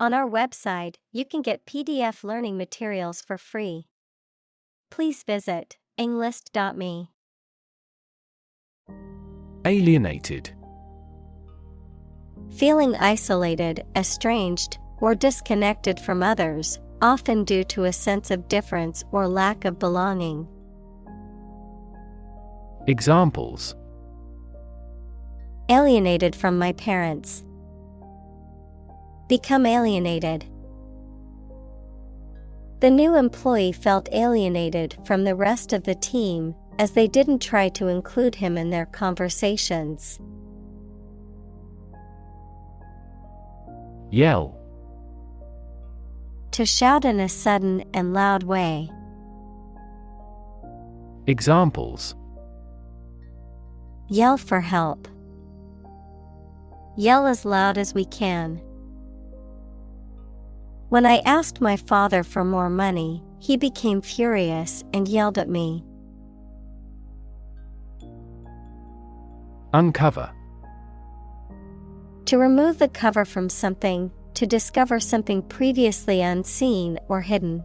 On our website, you can get PDF learning materials for free. Please visit englist.me. Alienated. Feeling isolated, estranged, or disconnected from others, often due to a sense of difference or lack of belonging. Examples: Alienated from my parents. Become alienated. The new employee felt alienated from the rest of the team as they didn't try to include him in their conversations. Yell. To shout in a sudden and loud way. Examples: Yell for help. Yell as loud as we can. When I asked my father for more money, he became furious and yelled at me. Uncover. To remove the cover from something, to discover something previously unseen or hidden.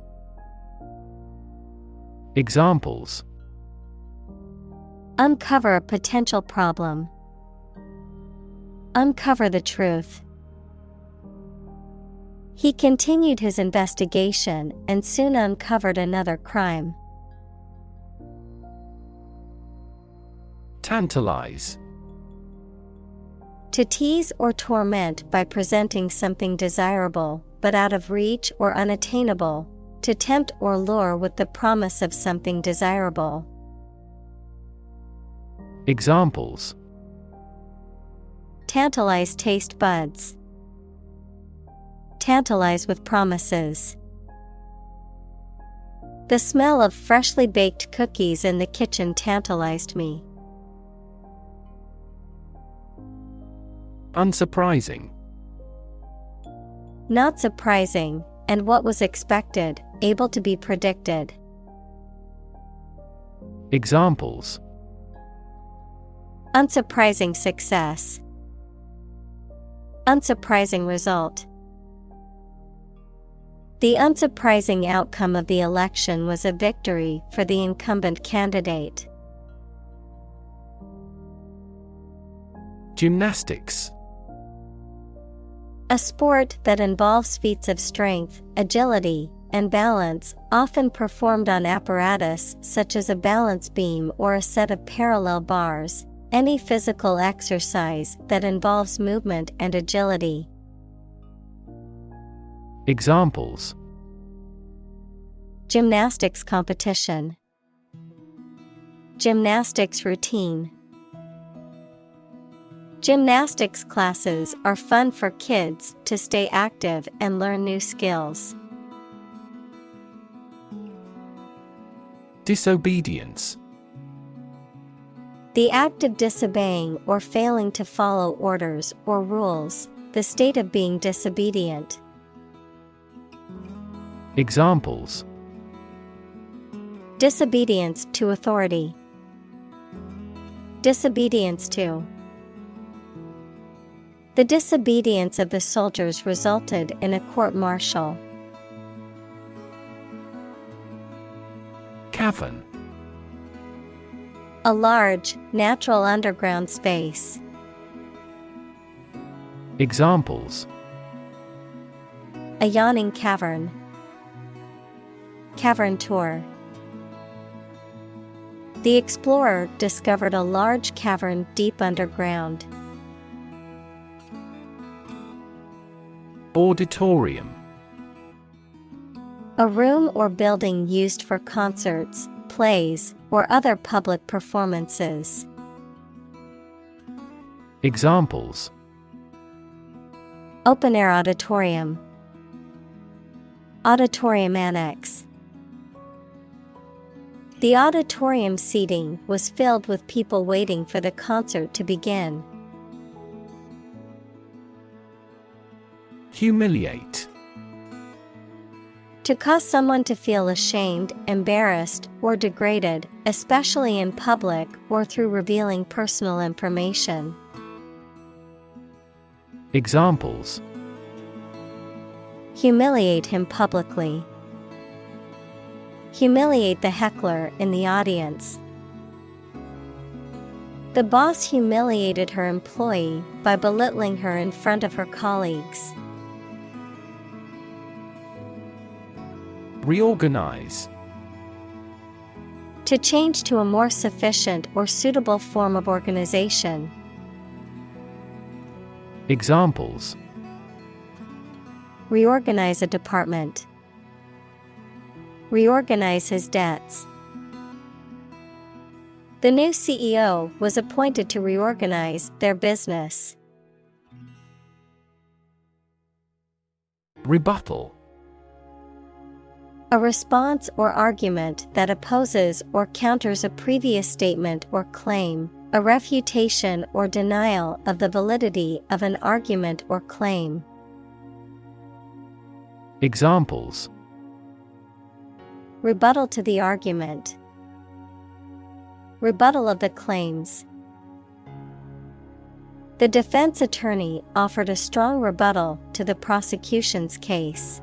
Examples: Uncover a potential problem. Uncover the truth. He continued his investigation and soon uncovered another crime. Tantalize. To tease or torment by presenting something desirable, but out of reach or unattainable, to tempt or lure with the promise of something desirable. Examples: Tantalize taste buds. Tantalize with promises. The smell of freshly baked cookies in the kitchen tantalized me. Unsurprising. Not surprising, and what was expected, able to be predicted. Examples: Unsurprising success. Unsurprising result. The unsurprising outcome of the election was a victory for the incumbent candidate. Gymnastics. A sport that involves feats of strength, agility, and balance, often performed on apparatus such as a balance beam or a set of parallel bars. Any physical exercise that involves movement and agility. Examples: Gymnastics competition. Gymnastics routine. Gymnastics classes are fun for kids to stay active and learn new skills. Disobedience. The act of disobeying or failing to follow orders or rules, the state of being disobedient. Examples: Disobedience to authority. Disobedience to. The disobedience of the soldiers resulted in a court-martial. Cavern. A large, natural underground space. Examples: A yawning cavern. Cavern tour. The explorer discovered a large cavern deep underground. Auditorium. A room or building used for concerts, plays, or other public performances. Examples: Open-air auditorium. Auditorium annex. The auditorium seating was filled with people waiting for the concert to begin. Humiliate. To cause someone to feel ashamed, embarrassed, or degraded, especially in public or through revealing personal information. Examples: Humiliate him publicly. Humiliate the heckler in the audience. The boss humiliated her employee by belittling her in front of her colleagues. Reorganize. To change to a more sufficient or suitable form of organization. Examples: Reorganize a department. Reorganize his debts. The new CEO was appointed to reorganize their business. Rebuttal. A response or argument that opposes or counters a previous statement or claim, a refutation or denial of the validity of an argument or claim. Examples: Rebuttal to the argument. Rebuttal of the claims. The defense attorney offered a strong rebuttal to the prosecution's case.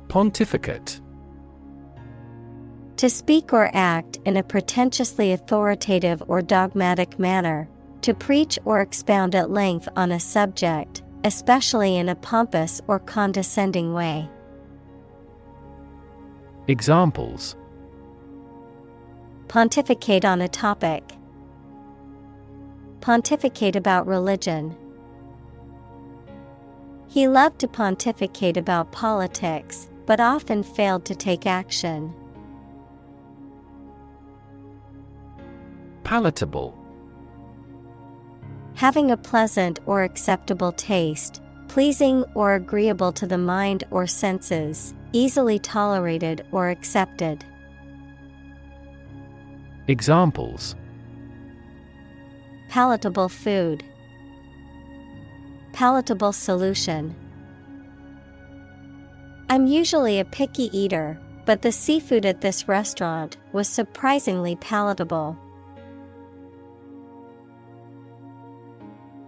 Pontificate. To speak or act in a pretentiously authoritative or dogmatic manner, to preach or expound at length on a subject, especially in a pompous or condescending way. Examples: Pontificate on a topic. Pontificate about religion. He loved to pontificate about politics, but often failed to take action. Palatable. Having a pleasant or acceptable taste, pleasing or agreeable to the mind or senses, easily tolerated or accepted. Examples: Palatable food. Palatable solution. I'm usually a picky eater, but the seafood at this restaurant was surprisingly palatable.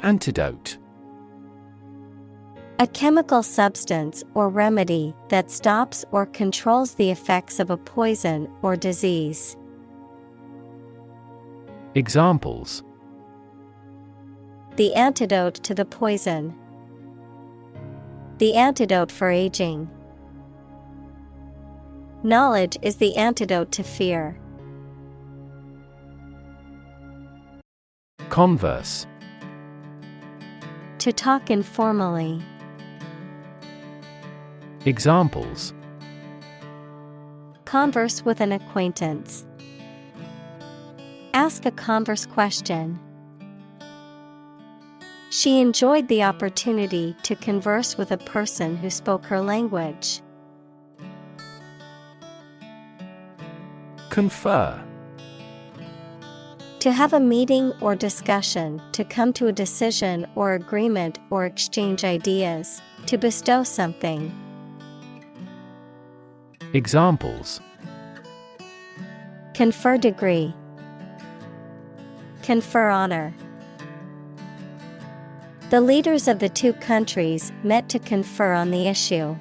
Antidote. A chemical substance or remedy that stops or controls the effects of a poison or disease. Examples: The antidote to the poison. The antidote for aging. Knowledge is the antidote to fear. Converse. To talk informally. Examples: Converse with an acquaintance. Ask a converse question. She enjoyed the opportunity to converse with a person who spoke her language. Confer. To have a meeting or discussion, to come to a decision or agreement or exchange ideas, to bestow something. Examples: Confer degree. Confer honor. The leaders of the two countries met to confer on the issue.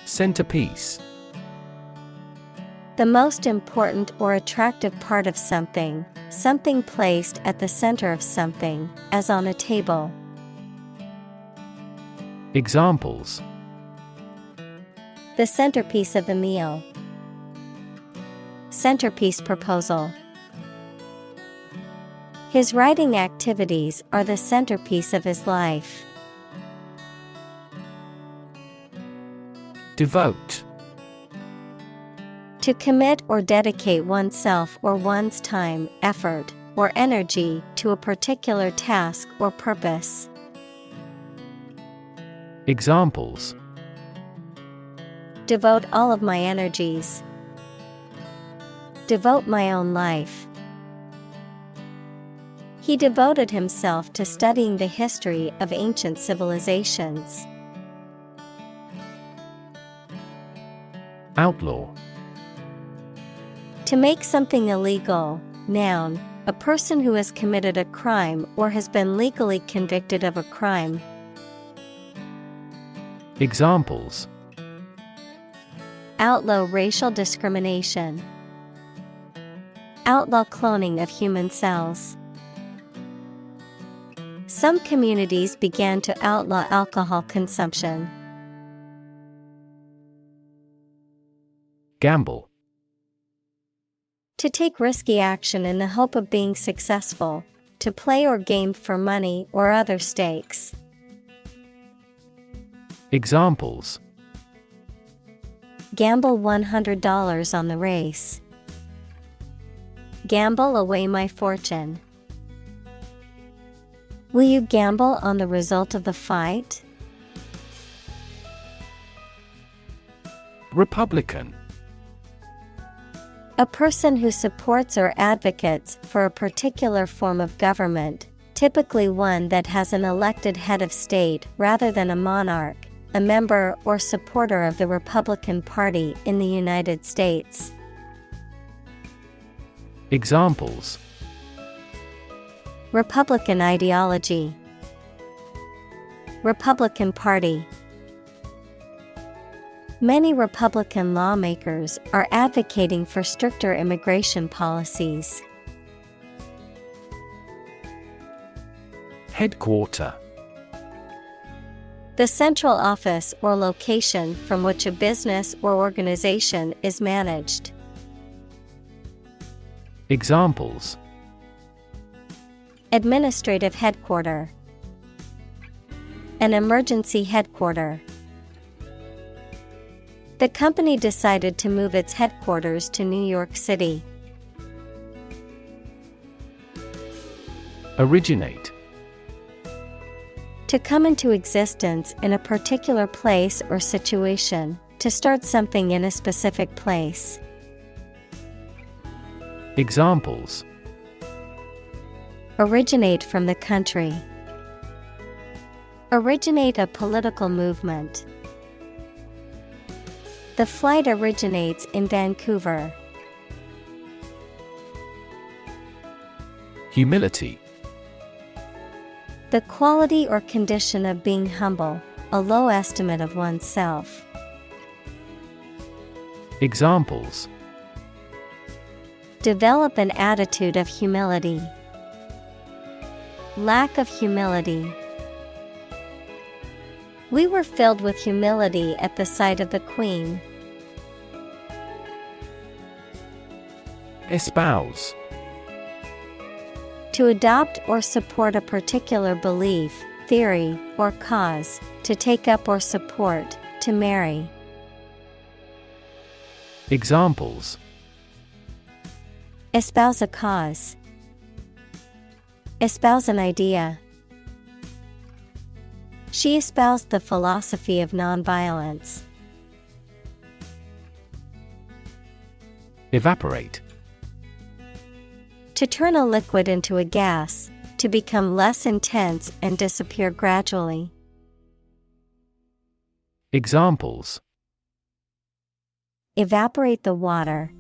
Centerpiece. The most important or attractive part of something, something placed at the center of something, as on a table. Examples: The centerpiece of the meal. Centerpiece proposal. His writing activities are the centerpiece of his life. Devote. To commit or dedicate oneself or one's time, effort, or energy to a particular task or purpose. Examples: Devote all of my energies. Devote my own life. He devoted himself to studying the history of ancient civilizations. Outlaw. To make something illegal, noun, a person who has committed a crime or has been legally convicted of a crime. Examples: Outlaw racial discrimination. Outlaw cloning of human cells. Some communities began to outlaw alcohol consumption. Gamble. To take risky action in the hope of being successful, to play or game for money or other stakes. Examples: Gamble $100 on the race. Gamble away my fortune. Will you gamble on the result of the fight? Republican. A person who supports or advocates for a particular form of government, typically one that has an elected head of state rather than a monarch, a member or supporter of the Republican Party in the United States. Examples: Republican ideology. Republican Party. Many Republican lawmakers are advocating for stricter immigration policies. Headquarter. The central office or location from which a business or organization is managed. Examples: Administrative headquarter. An emergency headquarter. The company decided to move its headquarters to New York City. Originate. To come into existence in a particular place or situation, to start something in a specific place. Examples: Originate from the country. Originate a political movement. The flight originates in Vancouver. Humility. The quality or condition of being humble, a low estimate of oneself. Examples: Develop an attitude of humility. Lack of humility. We were filled with humility at the sight of the Queen. Espouse. To adopt or support a particular belief, theory, or cause, to take up or support, to marry. Examples: Espouse a cause. Espouse an idea. She espoused the philosophy of nonviolence. Evaporate. To turn a liquid into a gas, to become less intense and disappear gradually. Examples: Evaporate the water.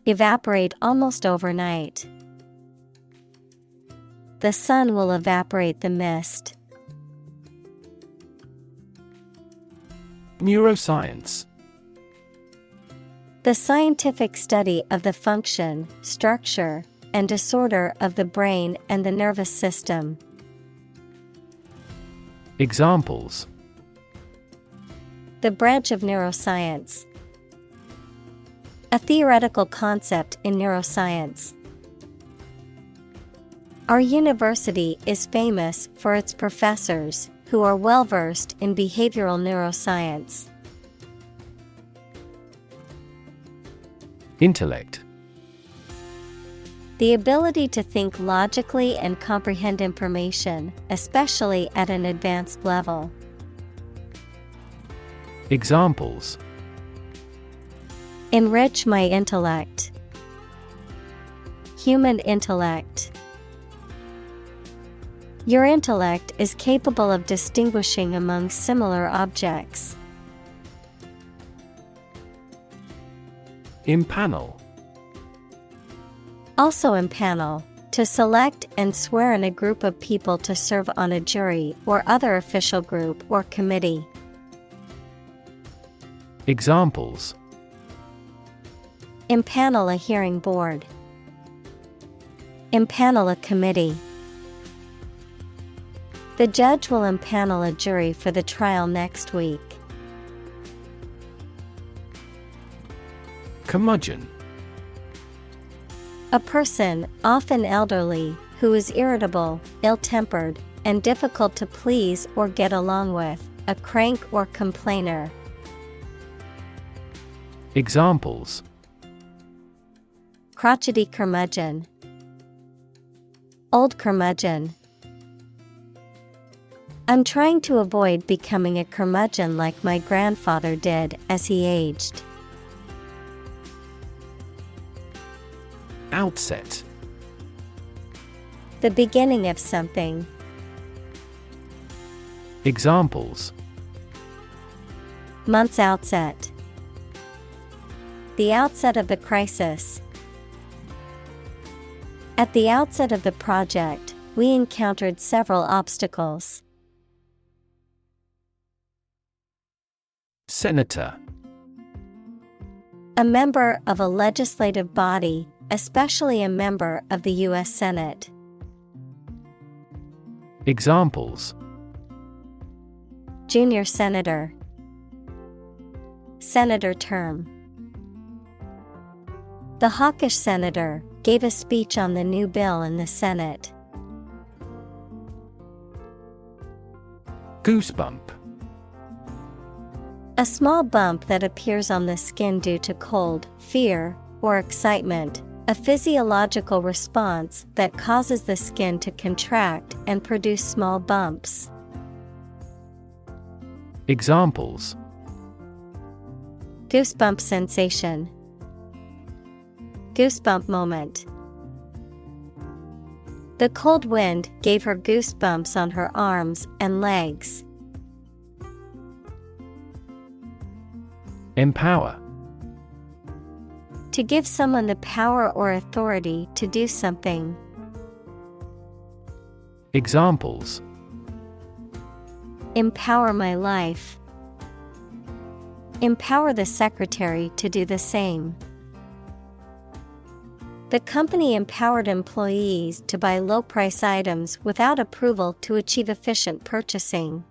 Evaporate almost overnight. The sun will evaporate the mist. Neuroscience. The scientific study of the function, structure, and disorder of the brain and the nervous system. Examples: The branch of neuroscience. A theoretical concept in neuroscience. Our university is famous for its professors, who are well-versed in behavioral neuroscience. Intellect. The ability to think logically and comprehend information, especially at an advanced level. Examples: Enrich my intellect. Human intellect. Your intellect is capable of distinguishing among similar objects. Impanel. Also impanel, to select and swear in a group of people to serve on a jury or other official group or committee. Examples: Impanel a hearing board. Impanel a committee. The judge will impanel a jury for the trial next week. Curmudgeon. A person, often elderly, who is irritable, ill-tempered, and difficult to please or get along with, a crank or complainer. Examples: Crotchety curmudgeon. Old curmudgeon. I'm trying to avoid becoming a curmudgeon like my grandfather did as he aged. Outset. The beginning of something. Examples: Month's outset. The outset of the crisis. At the outset of the project, we encountered several obstacles. Senator. A member of a legislative body, especially a member of the U.S. Senate. Examples: Junior senator. Senator term. The hawkish senator gave a speech on the new bill in the Senate. Goosebump. A small bump that appears on the skin due to cold, fear, or excitement, a physiological response that causes the skin to contract and produce small bumps. Examples: Goosebump sensation. Goosebump moment. The cold wind gave her goosebumps on her arms and legs. Empower. To give someone the power or authority to do something. Examples: Empower my life. Empower the secretary to do the same. The company empowered employees to buy low-price items without approval to achieve efficient purchasing.